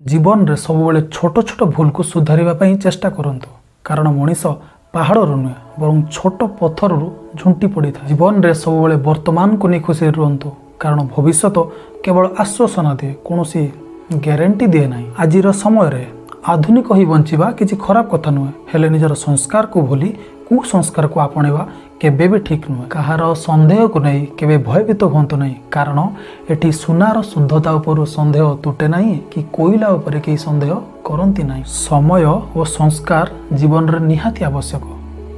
जीवन रे सबुबले छोट छोट भूल को सुधारिबा पई चेष्टा करंतु कारण मनीष पहाड़रू नुहे बर छोट पत्थर झुंटी पड़ी था। जीवन रे सबुबले वर्तमान को नहीं खुशी रुहतु कारण भविष्य केवल आश्वासन दिए कौन ग्यारंटी दिए ना। आजिर समय रे आधुनिक ही बंचिबा किसी खराब कथा नुहे हेले निजर संस्कार को भूली कुसंस्कार को आपणेबा केबे भी ठीक नुहे। कहार संदेह को नहीं केबे भयभीत हुंतु नहीं कारण एठी सुनार शुद्धता उपर संदेह तुटे नहीं कि कोयला उपर के संदेह करती नहीं। समय और संस्कार जीवन रे निहाती आवश्यक।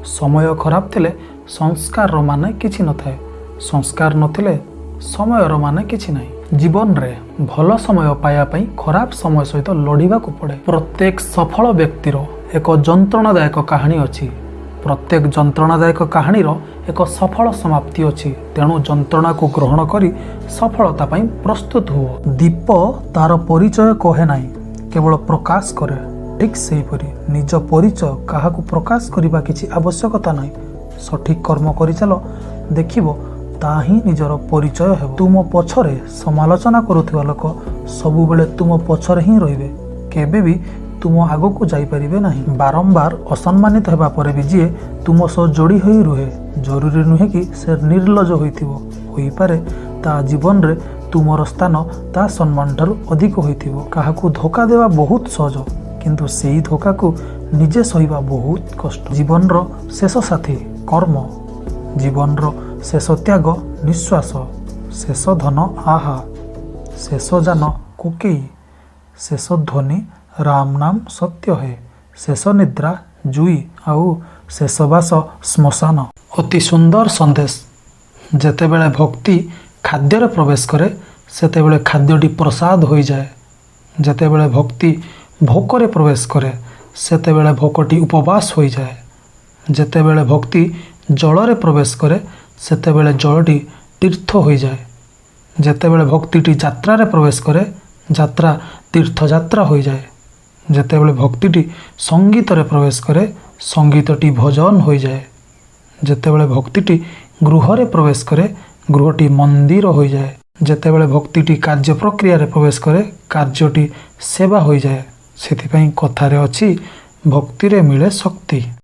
समय खराब थिले संस्कार माने किछि न थाए, संस्कार नथिले समय माने किछि नहीं। जीवन रे भल समय पाया पई खराब समय सहित लड़िबा को पड़े। प्रत्येक सफल व्यक्तिर एक जंत्रणादायक कहानी अछि। प्रत्येक जंत्रणादायक कहानीर एक सफल समाप्ति अछि। तेणु जंत्रणा को ग्रहण करी सफलता पई प्रस्तुत हुओ। दीप तार परिचय कहे नाही केवल प्रकाश करे। ठीक सेहीपरि निज परिचय काहाकू प्रकाश करिबा किछि आवश्यकता नाही। सठिक कर्म करि चलो देखिबो ताही निजर परिचय हेबो। तुम पछरे समालोचना करुथिबा लोक सबु बेले तुम पछरे ही रहिबे, केबे भी तुम आगो को जाई परिबे नहीं। बारंबार असम्मानित हेबा परे भी जी तुम सह जोड़ी होई रुहे जरूरी नुहे कि से निर्लज होइथिबो होई पारे ता जीवन रे तुमर स्थान ता सम्मान ठारू अधिक होइथिबो। काहाकू धोखा देवा बहुत सहज किंतु सेही धोखा को निजे सहिबा बहुत कष्ट। जीवन रो शेष साथी कर्म, जीवन रो शेष त्याग निश्वास, शेष धन आहा, शेष जान कुकेई, शेष ध्वनि राम नाम सत्य है, शेष निद्रा जुई आउ शेषवास श्मशान। अति सुंदर संदेश। जेतेबेले भक्ति खाद्य प्रवेश करे सेतेबेले खाद्यटी प्रसाद हो जाए। जेतेबेले भक्ति भोकरे प्रवेश करे सेतेबेले भोकटी उपवास हो जाए। जेतेबेले भक्ति जलरे प्रवेश करे सेतेबेले जलटी तीर्थ हो जाए। जेतेबेले भक्तिटी यात्रा रे प्रवेश करे यात्रा तीर्थ यात्रा हो जाए। जेतेबेले भक्तिटी संगीत रे प्रवेश करे संगीतटी भजन हो जाए। जेतेबेले भक्तिटी गृह रे प्रवेश करे गृहटी मंदिर हो जाए। जेतेबेले भक्तिटी कार्य प्रक्रिया रे प्रवेश करे कार्यटी सेवा हो जाए। सेथिपई कथारे अछि भक्ति रे मिले शक्ति।